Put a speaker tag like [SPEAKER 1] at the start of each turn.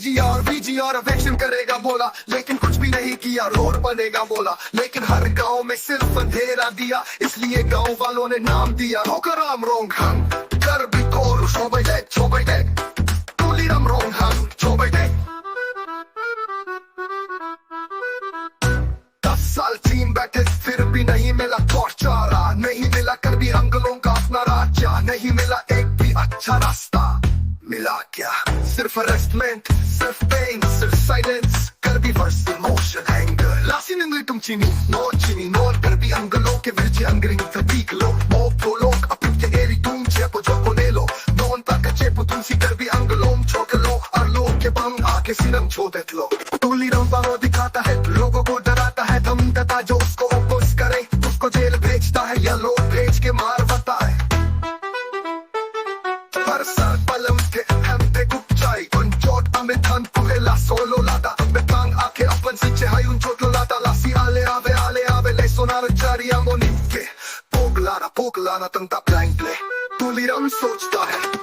[SPEAKER 1] VGR vaccine करेगा बोला, लेकिन कुछ भी नहीं किया। रोड बनेगा बोला, लेकिन हर गांव में सिर्फ अंधेरा दिया। इसलिए गांव वालों ने नाम दिया होकराम रोंगहांग। कर भी कोर छोबैडे तुलिराम रोंगहांग छोबैडे। 10 साल टीम बैठे फिर भी नहीं मिला चारा। नहीं मिला कर भी अंगलों का अपना राज्य। नहीं मिला एक भी अच्छा रास्ता। मिला क्या? सिर्फ अरेस्टमेंट, सिर्फ पेन, सिर्फ साइलेंस। कर भी वर्स इमोशन एंगर लासी निंगली तुम चीनी नोन कर भी अंगलों के विरचे अंगरिंग फटीक लो मो प्रोलोग अपने एरी तुम चेपो जोको ले लो नोन तक चेपो तुम सी कर भी अंगलों छोड़ लो और लोग के बम आके सिनम छोड़ दे लो। तुली रंबारो दिखाता है लोगों को डराता है दम तथा जो उसको ओपोज करे उसको जेल भेजता है या लोग भेज के मार बताए। Solo lata, betang ake apan si cehayun chotlo lata lasi ale ave le sonar chari amonike poglara tanta blank le tuliram sochta hai